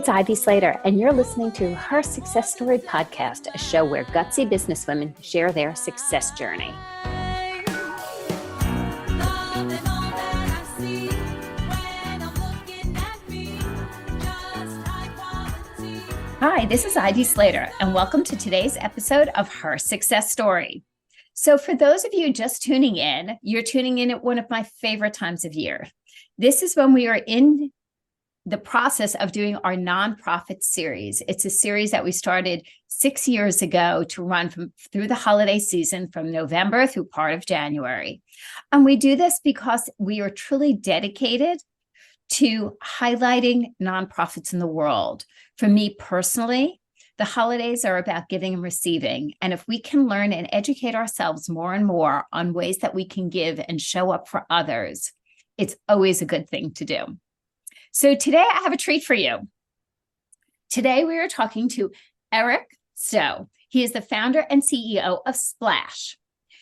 It's Ivy Slater, and you're listening to Her Success Story podcast, a show where gutsy businesswomen share their success journey. Hi, this is Ivy Slater, and welcome to today's episode of Her Success Story. So for those of you just tuning in, you're tuning in at one of my favorite times of year. This is when we are in the process of doing our nonprofit series. It's a series that we started 6 years ago to run through the holiday season from November through part of January. And we do this because we are truly dedicated to highlighting nonprofits in the world. For me personally, the holidays are about giving and receiving. And if we can learn and educate ourselves more and more on ways that we can give and show up for others, it's always a good thing to do. So today I have a treat for you. Today we are talking to Eric Stowe. He is the founder and CEO of Splash.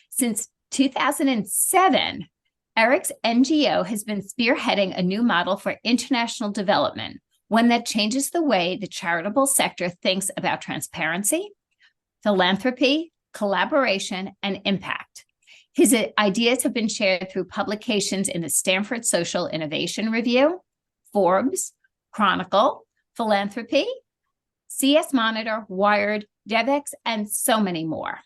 Since 2007, Eric's NGO has been spearheading a new model for international development, one that changes the way the charitable sector thinks about transparency, philanthropy, collaboration, and impact. His ideas have been shared through publications in the Stanford Social Innovation Review, Forbes, Chronicle, Philanthropy, CS Monitor, Wired, DevEx, and so many more.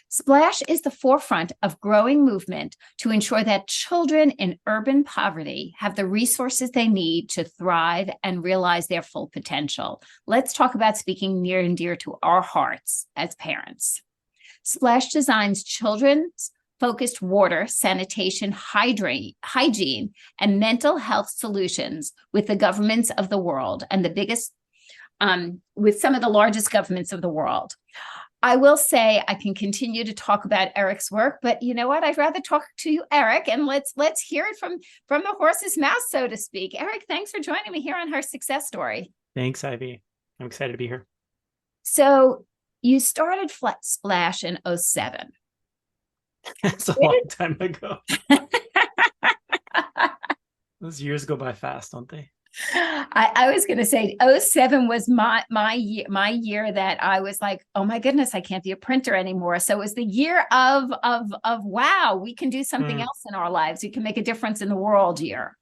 Splash is the forefront of growing movement to ensure that children in urban poverty have the resources they need to thrive and realize their full potential. Let's talk about speaking near and dear to our hearts as parents. Splash designs children's focused water, sanitation, hygiene, and mental health solutions with the governments of the world and with some of the largest governments of the world. I will say I can continue to talk about Eric's work, but you know what? I'd rather talk to you, Eric, and let's hear it from the horse's mouth, so to speak. Eric, thanks for joining me here on Her Success Story. Thanks, Ivy. I'm excited to be here. So you started Splash in 2007. That's a long time ago. Those years go by fast, don't they? I was going to say 2007 was my year that I was like, oh my goodness, I can't be a printer anymore. So it was the year of wow, we can do something else in our lives. We can make a difference in the world year.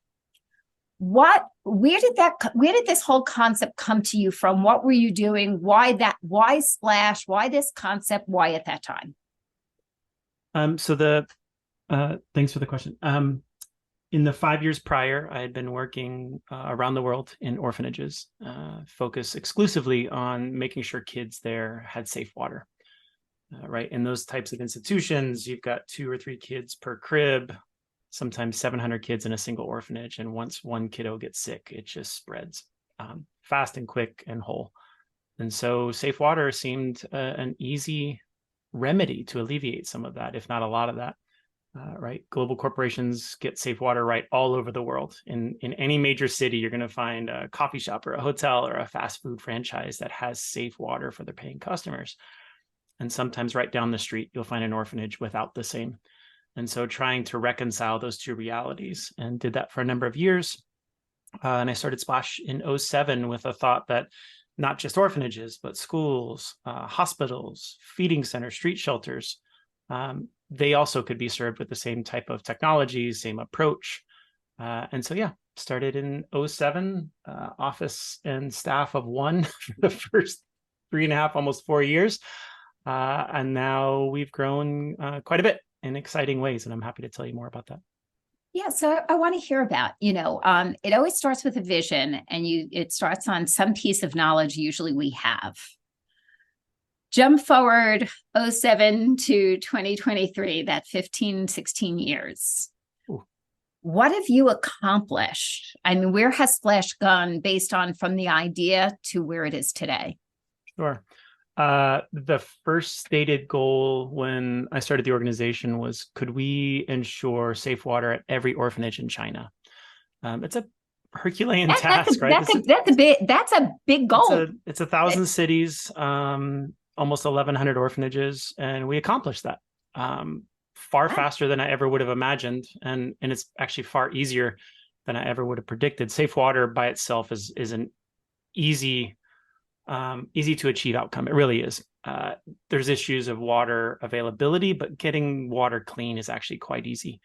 Where did this whole concept come to you from? What were you doing? Why Splash? Why this concept? Why at that time? Thanks for the question. In the 5 years prior, I had been working around the world in orphanages, focused exclusively on making sure kids there had safe water. Right. In those types of institutions, you've got 2 or 3 kids per crib, sometimes 700 kids in a single orphanage. And once one kiddo gets sick, it just spreads fast and quick and whole. And so safe water seemed an easy remedy to alleviate some of that, if not a lot of that. Right. Global corporations get safe water right all over the world. In any major city, you're going to find a coffee shop or a hotel or a fast food franchise that has safe water for their paying customers. And sometimes right down the street, you'll find an orphanage without the same. And so trying to reconcile those two realities, and did that for a number of years. And I started Splash in 2007 with a thought that not just orphanages, but schools, hospitals, feeding centers, street shelters, they also could be served with the same type of technology, same approach. And so, started in 2007, office and staff of 1 for the first 3.5, almost 4 years. And now we've grown quite a bit in exciting ways. And I'm happy to tell you more about that. Yeah, so I want to hear about, it always starts with a vision, and it starts on some piece of knowledge usually we have. Jump forward 2007 to 2023, that 15, 16 years. Ooh. What have you accomplished? I mean, where has Splash gone based on from the idea to where it is today? Sure. The first stated goal when I started the organization was, could we ensure safe water at every orphanage in China? It's a Herculean task, right? That's a big goal. It's 1,000 cities, almost 1,100 orphanages, and we accomplished that far faster than I ever would have imagined, and it's actually far easier than I ever would have predicted. Safe water by itself is an easy easy to achieve outcome. It really is. There's issues of water availability, but getting water clean is actually quite easy.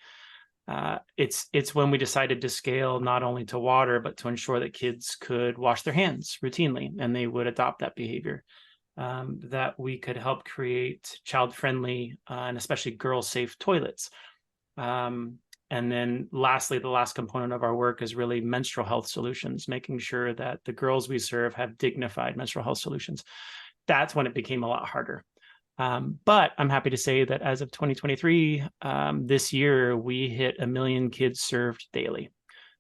It's when we decided to scale not only to water, but to ensure that kids could wash their hands routinely and they would adopt that behavior, that we could help create child-friendly and especially girl-safe toilets. And then lastly, the last component of our work is really menstrual health solutions, making sure that the girls we serve have dignified menstrual health solutions. That's when it became a lot harder. But I'm happy to say that as of 2023, this year, we hit 1 million kids served daily.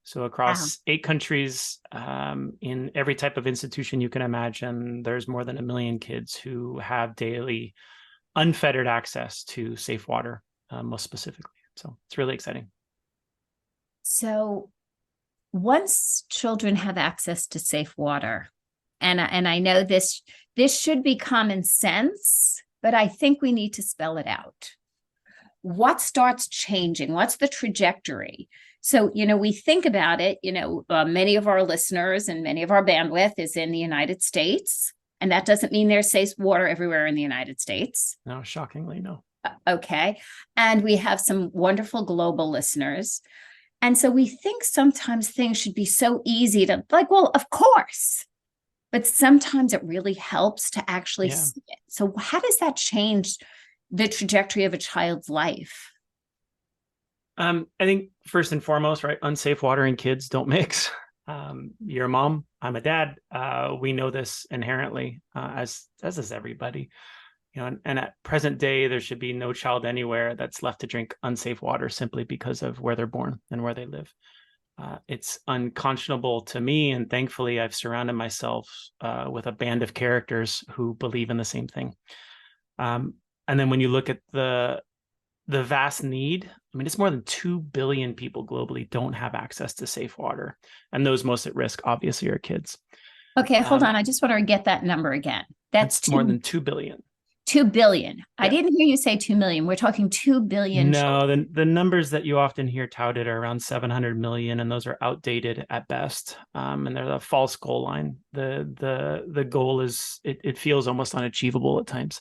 So across 8 countries, in every type of institution you can imagine, there's more than 1 million kids who have daily unfettered access to safe water, most specifically. So it's really exciting. So once children have access to safe water, and I know this should be common sense, but I think we need to spell it out. What starts changing? What's the trajectory? So, we think about it, many of our listeners and many of our bandwidth is in the United States, and that doesn't mean there's safe water everywhere in the United States. No, shockingly, no. Okay. And we have some wonderful global listeners. And so we think sometimes things should be so easy to well, of course, but sometimes it really helps to actually see it. So how does that change the trajectory of a child's life? I think first and foremost, right, unsafe water and kids don't mix. You're a mom, I'm a dad. We know this inherently, as does everybody. And at present day, there should be no child anywhere that's left to drink unsafe water simply because of where they're born and where they live. It's unconscionable to me, and thankfully, I've surrounded myself with a band of characters who believe in the same thing. And then when you look at the vast need, it's more than 2 billion people globally don't have access to safe water, and those most at risk, obviously, are kids. Okay, hold on. I just want to get that number again. That's more than 2 billion. 2 billion. Yeah. I didn't hear you say 2 million. We're talking 2 billion. No, the numbers that you often hear touted are around 700 million, and those are outdated at best. And they're the false goal line. The goal is, it feels almost unachievable at times.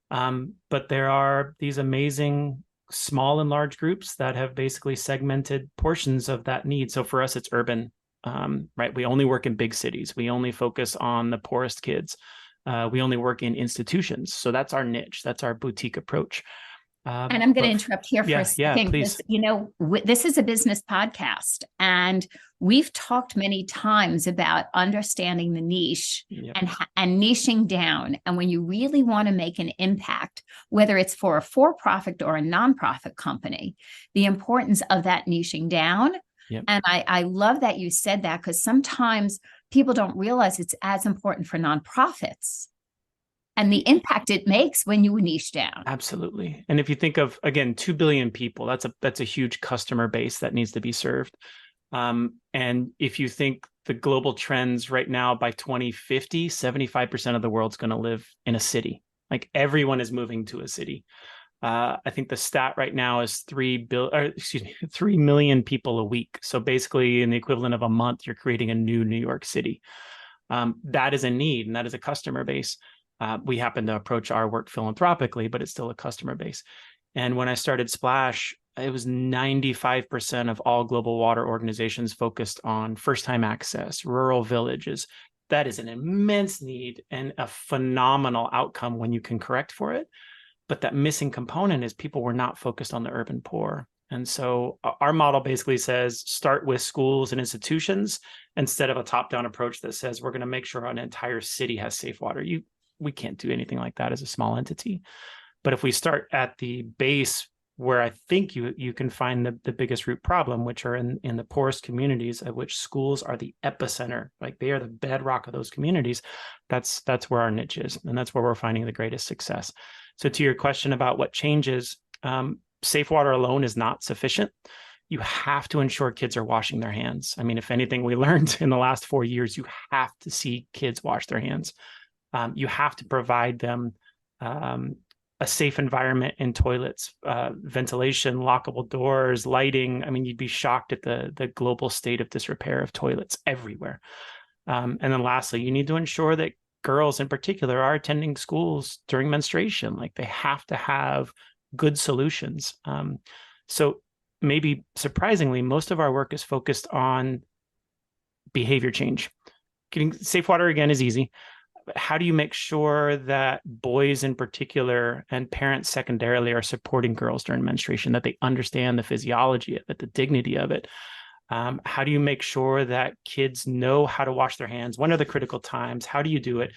But there are these amazing small and large groups that have basically segmented portions of that need. So for us, it's urban, right? We only work in big cities. We only focus on the poorest kids. We only work in institutions. So that's our niche. That's our boutique approach. And I'm going to interrupt here for a second. Please. This is a business podcast, and we've talked many times about understanding the niche and niching down. And when you really want to make an impact, whether it's for a for-profit or a nonprofit company, the importance of that niching down. And I love that you said that, because sometimes people don't realize it's as important for nonprofits and the impact it makes when you niche down. Absolutely. And if you think of, again, 2 billion people, that's a huge customer base that needs to be served. And if you think the global trends right now, by 2050, 75% of the world's going to live in a city. Like everyone is moving to a city. I think the stat right now is 3 million people a week. So basically in the equivalent of a month, you're creating a new New York City. That is a need, and that is a customer base. We happen to approach our work philanthropically, but it's still a customer base. And when I started Splash, it was 95% of all global water organizations focused on first-time access, rural villages. That is an immense need and a phenomenal outcome when you can correct for it. But that missing component is people were not focused on the urban poor. And so our model basically says start with schools and institutions instead of a top-down approach that says we're going to make sure an entire city has safe water. We can't do anything like that as a small entity. But if we start at the base where I think you can find the biggest root problem, which are in the poorest communities, of which schools are the epicenter, like they are the bedrock of those communities, that's where our niche is. And that's where we're finding the greatest success. So to your question about what changes, safe water alone is not sufficient. You have to ensure kids are washing their hands. If anything we learned in the last 4 years, you have to see kids wash their hands. You have to provide them a safe environment in toilets, ventilation, lockable doors, lighting. You'd be shocked at the global state of disrepair of toilets everywhere. And then lastly, you need to ensure that girls in particular are attending schools during menstruation. Like they have to have good solutions. So maybe surprisingly, most of our work is focused on behavior change. Getting safe water again is easy. But how do you make sure that boys in particular and parents secondarily are supporting girls during menstruation, that they understand the physiology of it, the dignity of it? How do you make sure that kids know how to wash their hands? When are the critical times? How do you do it?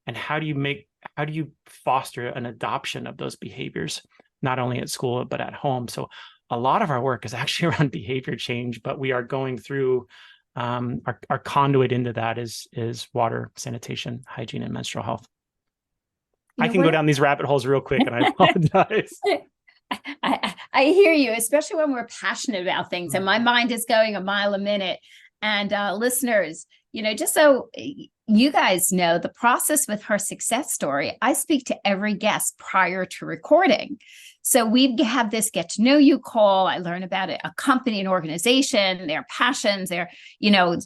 And how do you foster an adoption of those behaviors, not only at school, but at home? So a lot of our work is actually around behavior change, but we are going through our conduit into that is water, sanitation, hygiene, and menstrual health. I can go down these rabbit holes real quick, and I apologize. I hear you, especially when we're passionate about things, and my mind is going a mile a minute. And listeners, just so you guys know, the process with Her Success Story, I speak to every guest prior to recording. So we have this get to know you call. I learn about a company, an organization, their passions, their,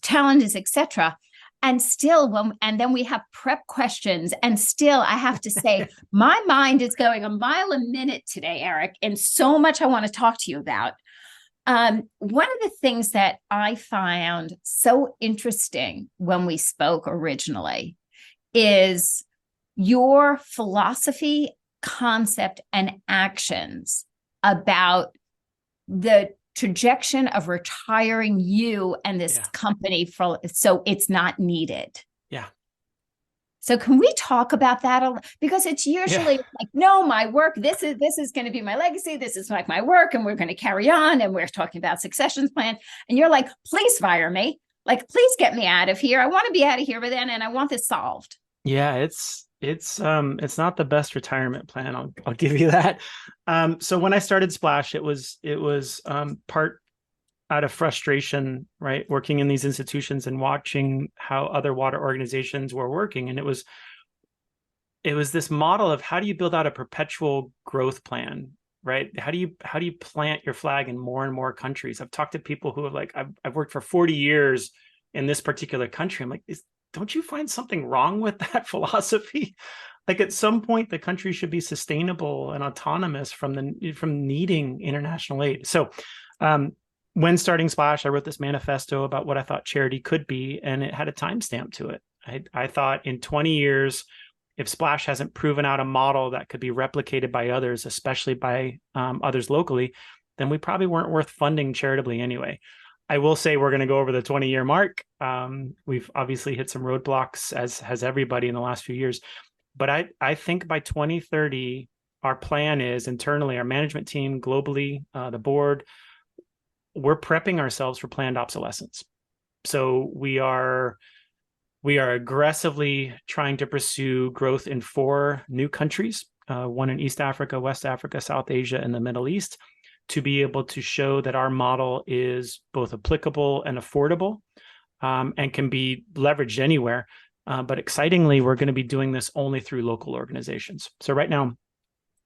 challenges, etc. And then we have prep questions. And still, I have to say, my mind is going a mile a minute today, Eric, and so much I want to talk to you about. One of the things that I found so interesting when we spoke originally is your philosophy, concept, and actions about the trajectory of retiring you and this company so it's not needed. Yeah. So can we talk about that? Because it's usually like, no, my work, this is going to be my legacy. This is like my work, and we're going to carry on. And we're talking about succession plan. And you're like, please fire me. Like, please get me out of here. I want to be out of here by then, and I want this solved. Yeah, it's not the best retirement plan. I'll give you that. So when I started Splash, it was part out of frustration, right? Working in these institutions and watching how other water organizations were working. And it was this model of how do you build out a perpetual growth plan, right? How do you plant your flag in more and more countries? I've talked to people who have like, I've worked for 40 years in this particular country. I'm like, don't you find something wrong with that philosophy? Like at some point, the country should be sustainable and autonomous from needing international aid. So when starting Splash, I wrote this manifesto about what I thought charity could be, and it had a timestamp to it. I thought in 20 years, if Splash hasn't proven out a model that could be replicated by others, especially by others locally, then we probably weren't worth funding charitably anyway. I will say we're going to go over the 20-year mark. We've obviously hit some roadblocks, as has everybody in the last few years. But I think by 2030, our plan is internally, our management team, globally, the board, we're prepping ourselves for planned obsolescence. So we are aggressively trying to pursue growth in 4 new countries, one in East Africa, West Africa, South Asia, and the Middle East, to be able to show that our model is both applicable and affordable, and can be leveraged anywhere. But excitingly, we're going to be doing this only through local organizations. So right now,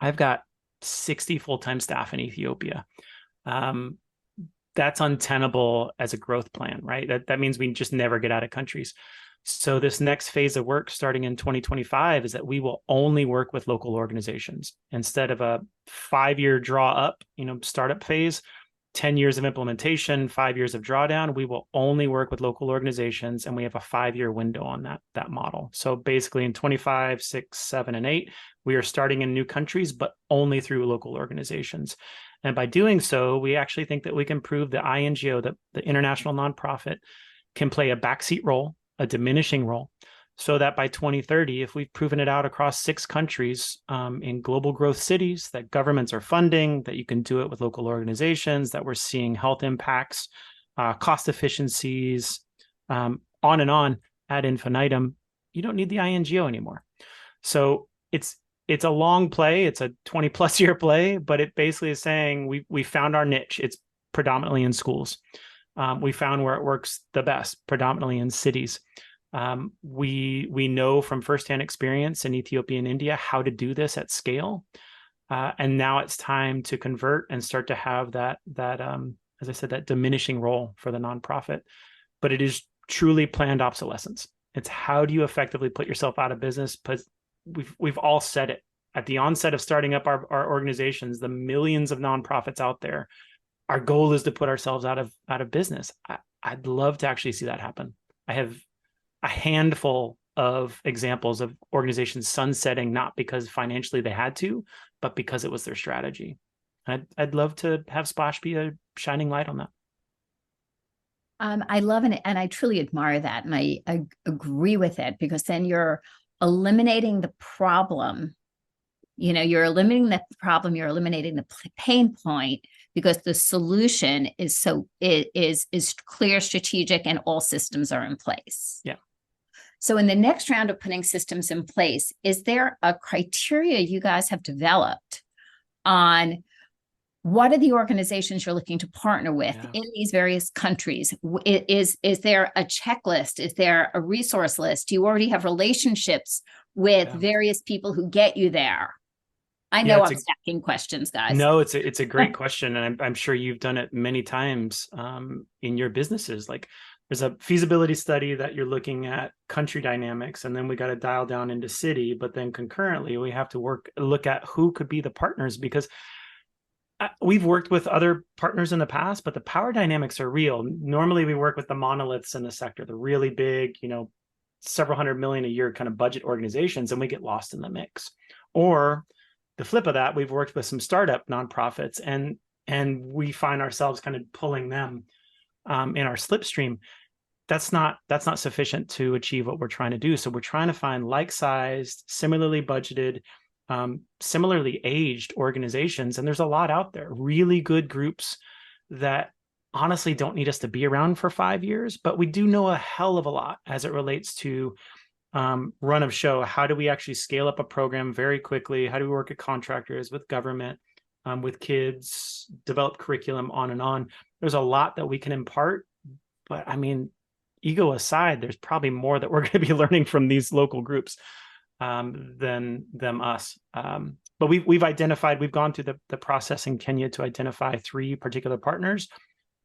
I've got 60 full-time staff in Ethiopia. That's untenable as a growth plan, right? That means we just never get out of countries. So this next phase of work starting in 2025 is that we will only work with local organizations instead of a 5-year draw up, startup phase, 10 years of implementation, 5 years of drawdown. We will only work with local organizations, and we have a 5-year window on that model. So basically in 25, 6, 7, and 8, we are starting in new countries, but only through local organizations. And by doing so, we actually think that we can prove the INGO, the international nonprofit, can play a backseat role, a diminishing role, so that by 2030, if we've proven it out across 6 countries in global growth cities that governments are funding, that you can do it with local organizations, that we're seeing health impacts, cost efficiencies, on and on ad infinitum, you don't need the INGO anymore. So it's a long play. It's a 20 plus year play, but it basically is saying we found our niche. It's predominantly in schools. We found where it works the best, predominantly in cities. We know from firsthand experience in Ethiopia and India how to do this at scale. And now it's time to convert and start to have that as I said, that diminishing role for the nonprofit. But it is truly planned obsolescence. It's how do you effectively put yourself out of business? Because we've all said it at the onset of starting up our organizations, the millions of nonprofits out there. Our goal is to put ourselves out of business. I'd love to actually see that happen. I have a handful of examples of organizations sunsetting, not because financially they had to, but because it was their strategy. I'd love to have Splash be a shining light on that. I love it, and I truly admire that, and I agree with it, because then you're eliminating the problem. You're eliminating the problem, you're eliminating the pain point, because the solution is clear, strategic, and all systems are in place. Yeah. So in the next round of putting systems in place, is there a criteria you guys have developed on what are the organizations you're looking to partner with in these various countries? Is there a checklist? Is there a resource list? Do you already have relationships with various people who get you there? I know I'm stacking questions, guys. No, it's a great question, and I'm sure you've done it many times in your businesses. Like, there's a feasibility study that you're looking at country dynamics, and then we got to dial down into city. But then concurrently, we have to look at who could be the partners, because we've worked with other partners in the past, but the power dynamics are real. Normally, we work with the monoliths in the sector, the really big, several $100 million a year kind of budget organizations, and we get lost in the mix. Or the flip of that, we've worked with some startup nonprofits, and we find ourselves kind of pulling them in our slipstream. That's not sufficient to achieve what we're trying to do. So we're trying to find like-sized, similarly budgeted, similarly aged organizations, and there's a lot out there. Really good groups that honestly don't need us to be around for 5 years, but we do know a hell of a lot as it relates to run of show. How do we actually scale up a program very quickly? How do we work with contractors, with government, with kids, develop curriculum, on and on? There's a lot that we can impart, but I mean, ego aside, there's probably more that we're going to be learning from these local groups than us. But we've gone through the process in Kenya to identify 3 particular partners.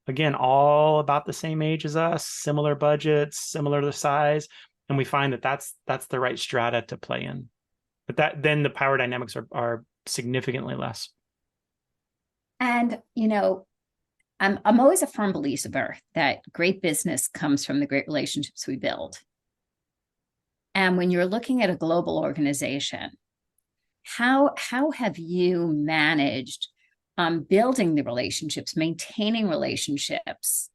Again, all about the same age as us, similar budgets, similar to size. And we find that that's the right strata to play in. But then the power dynamics are significantly less. And, I'm always a firm believer that great business comes from the great relationships we build. And when you're looking at a global organization, how have you managed building the relationships, maintaining relationships?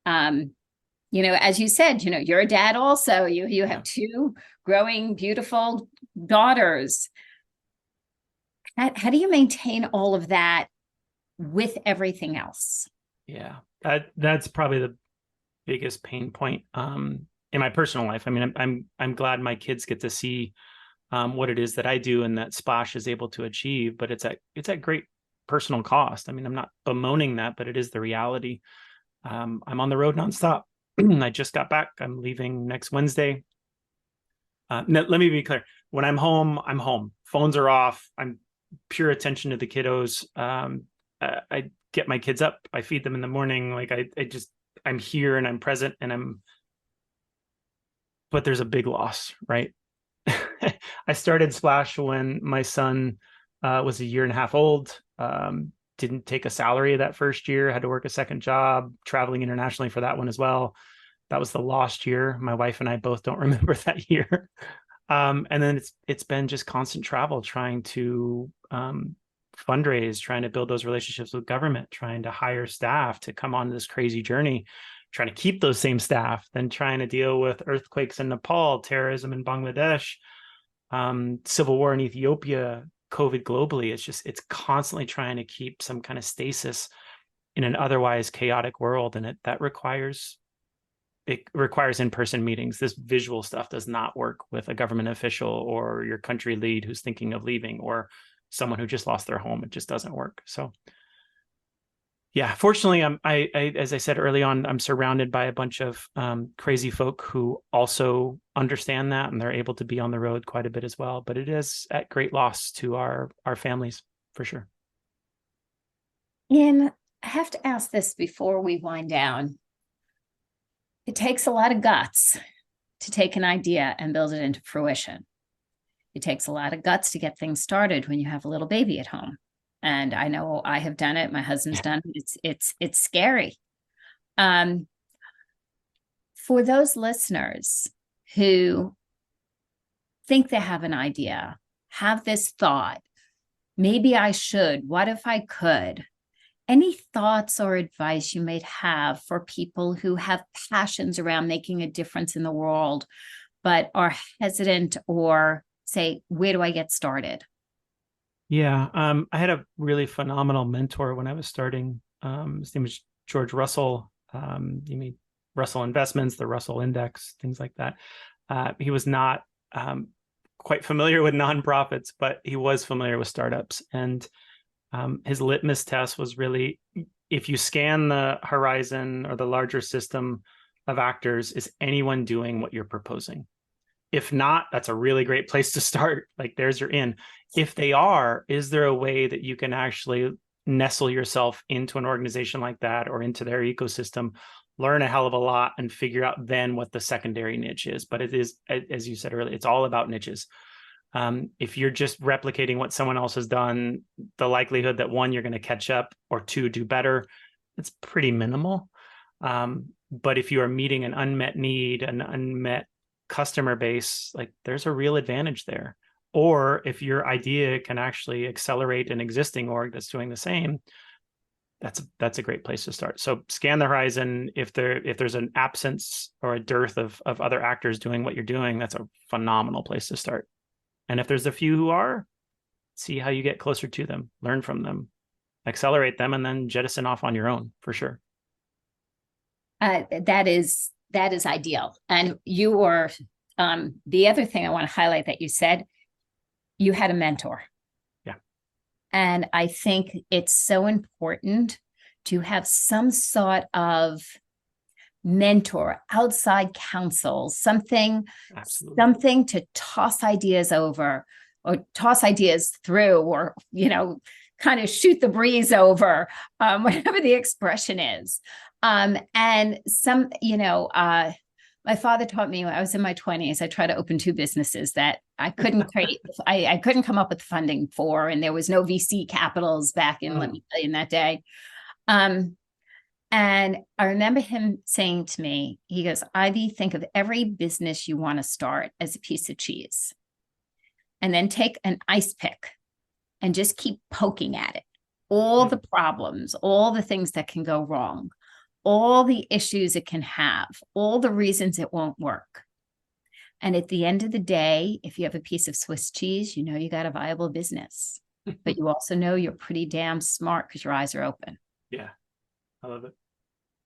As you said, you're a dad also. You have 2 growing, beautiful daughters. How do you maintain all of that with everything else? Yeah, that's probably the biggest pain point in my personal life. I mean, I'm glad my kids get to see what it is that I do and that Splash is able to achieve, but it's at great personal cost. I mean, I'm not bemoaning that, but it is the reality. I'm on the road nonstop. I just got back. I'm leaving next Wednesday. Let me be clear. When I'm home, I'm home. Phones are off. I'm pure attention to the kiddos. I get my kids up. I feed them in the morning. Like I'm here and I'm present but there's a big loss, right? I started Splash when my son was 1.5 years old. Didn't take a salary that first year, had to work a second job, traveling internationally for that one as well. That was the lost year. My wife and I both don't remember that year. And then it's been just constant travel, trying to fundraise, trying to build those relationships with government, trying to hire staff to come on this crazy journey, trying to keep those same staff, then trying to deal with earthquakes in Nepal, terrorism in Bangladesh, civil war in Ethiopia, COVID globally. It's constantly trying to keep some kind of stasis in an otherwise chaotic world. And it requires in-person meetings. This visual stuff does not work with a government official or your country lead who's thinking of leaving, or someone who just lost their home. It just doesn't work. So yeah, fortunately, I as I said early on, I'm surrounded by a bunch of crazy folk who also understand that, and they're able to be on the road quite a bit as well. But it is at great loss to our families, for sure. And I have to ask this before we wind down. It takes a lot of guts to take an idea and build it into fruition. It takes a lot of guts to get things started when you have a little baby at home. And I know I have done it. My husband's done it. It's scary. Um, for those listeners who think they have an idea, have this thought, maybe I should, what if I could? Any thoughts or advice you might have for people who have passions around making a difference in the world, but are hesitant or say, where do I get started? Yeah, I had a really phenomenal mentor when I was starting. His name was George Russell. You mean Russell Investments, the Russell Index, things like that. He was not quite familiar with nonprofits, but he was familiar with startups. And his litmus test was really, if you scan the horizon or the larger system of actors, is anyone doing what you're proposing? If not, that's a really great place to start. Like, there's your in. If they are, is there a way that you can actually nestle yourself into an organization like that or into their ecosystem, learn a hell of a lot, and figure out then what the secondary niche is? But it is, as you said earlier, it's all about niches. If you're just replicating what someone else has done, the likelihood that one, you're going to catch up, or two, do better, it's pretty minimal. But if you are meeting an unmet need, an unmet customer base, like, there's a real advantage there. Or if your idea can actually accelerate an existing org that's doing the same, that's a great place to start. So scan the horizon. If there's an absence or a dearth of other actors doing what you're doing, that's a phenomenal place to start. And if there's a few who are, see how you get closer to them, learn from them, accelerate them, and then jettison off on your own, for sure. That is ideal. And you were the other thing I want to highlight that you said, you had a mentor. Yeah. And I think it's so important to have some sort of mentor, outside counsel, something to toss ideas over, or toss ideas through, or, kind of shoot the breeze over, whatever the expression is. And some, my father taught me when I was in my 20s, I tried to open two businesses that I couldn't create. I couldn't come up with funding for, and there was no VC capitals back in, let me tell you, in that day. And I remember him saying to me, he goes, Ivy, think of every business you want to start as a piece of cheese, and then take an ice pick and just keep poking at it. All the problems, all the things that can go wrong, all the issues it can have, all the reasons it won't work. And at the end of the day, if you have a piece of Swiss cheese, you got a viable business, but you also know you're pretty damn smart because your eyes are open. Yeah, I love it.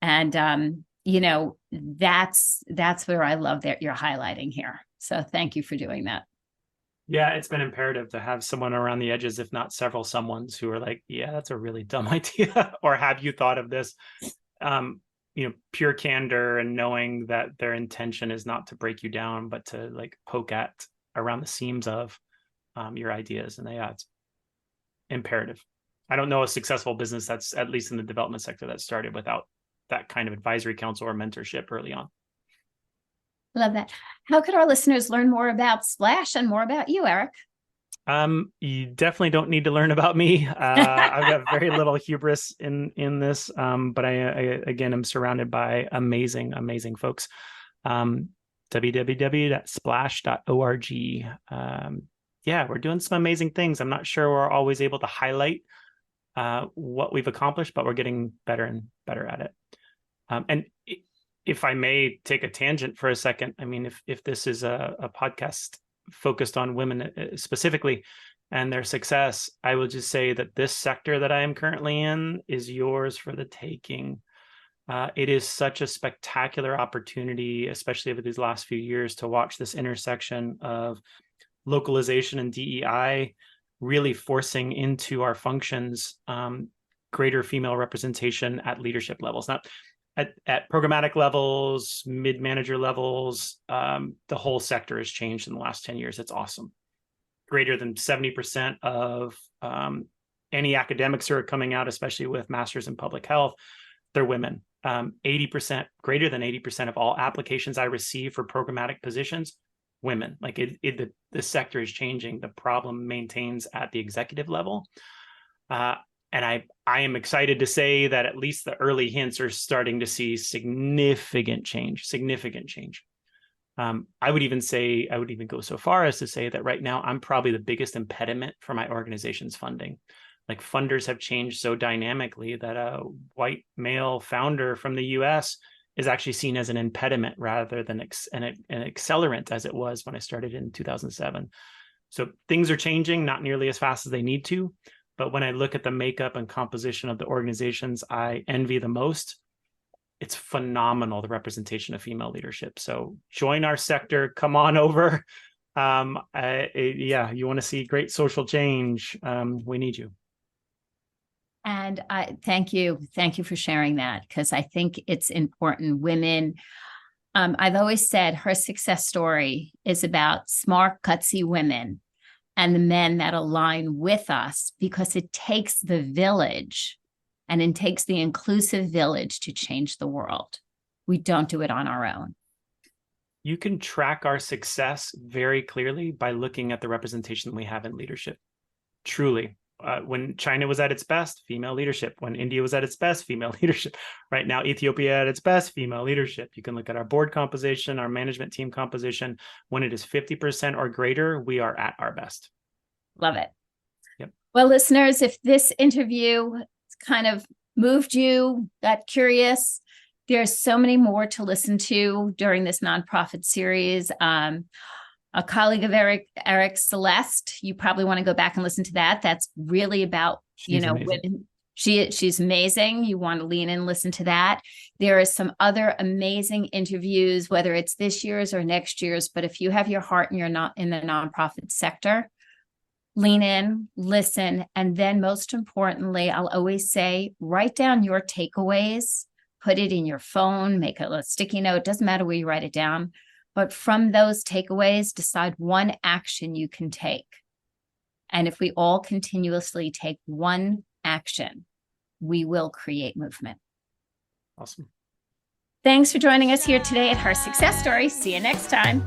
And, that's where I love that you're highlighting here. So thank you for doing that. Yeah, it's been imperative to have someone around the edges, if not several someones, who are like, yeah, that's a really dumb idea. Or have you thought of this? Pure candor, and knowing that their intention is not to break you down, but to like poke at around the seams of your ideas. And it's imperative. I don't know a successful business that's, at least in the development sector, that started without that kind of advisory council or mentorship early on. Love that. How could our listeners learn more about Splash and more about you, Eric? You definitely don't need to learn about me. I've got very little hubris in this, but I again am surrounded by amazing folks. www.splash.org. We're doing some amazing things. I'm not sure we're always able to highlight what we've accomplished, but we're getting better and better at it. And if I may take a tangent for a second, I mean, if this is a podcast focused on women specifically and their success, I will just say that this sector that I am currently in is yours for the taking. It is such a spectacular opportunity, especially over these last few years, to watch this intersection of localization and DEI really forcing into our functions greater female representation at leadership levels. Not at programmatic levels, mid-manager levels, the whole sector has changed in the last 10 years. It's awesome. Greater than 70% of any academics who are coming out, especially with masters in public health, they're women. 80%, greater than 80% of all applications I receive for programmatic positions, women. Like the sector is changing. The problem maintains at the executive level. And I am excited to say that at least the early hints are starting to see significant change. I would even go so far as to say that right now I'm probably the biggest impediment for my organization's funding. Like funders have changed so dynamically that a white male founder from the US is actually seen as an impediment rather than an accelerant as it was when I started in 2007. So things are changing, not nearly as fast as they need to. But when I look at the makeup and composition of the organizations I envy the most, it's phenomenal, the representation of female leadership. So join our sector, come on over. You want to see great social change. We need you. And I thank you for sharing that, because I think it's important. Women, I've always said her success story is about smart, gutsy women and the men that align with us, because it takes the village, and it takes the inclusive village to change the world. We don't do it on our own. You can track our success very clearly by looking at the representation we have in leadership. Truly. When China was at its best, female leadership. When India was at its best, female leadership. Right now, Ethiopia at its best, female leadership. You can look at our board composition, our management team composition. When it is 50% or greater, we are at our best. Love it. Yep. Well, listeners, if this interview kind of moved you, got curious, there's so many more to listen to during this nonprofit series. A colleague of Eric Celeste, you probably want to go back and listen to that. That's really about, women. She's amazing. You want to lean in, listen to that. There are some other amazing interviews, whether it's this year's or next year's, but if you have your heart and you're not in the nonprofit sector, lean in, listen, and then most importantly, I'll always say, write down your takeaways, put it in your phone, make a sticky note, doesn't matter where you write it down. But from those takeaways, decide one action you can take. And if we all continuously take one action, we will create movement. Awesome. Thanks for joining us here today at Her Success Story. See you next time.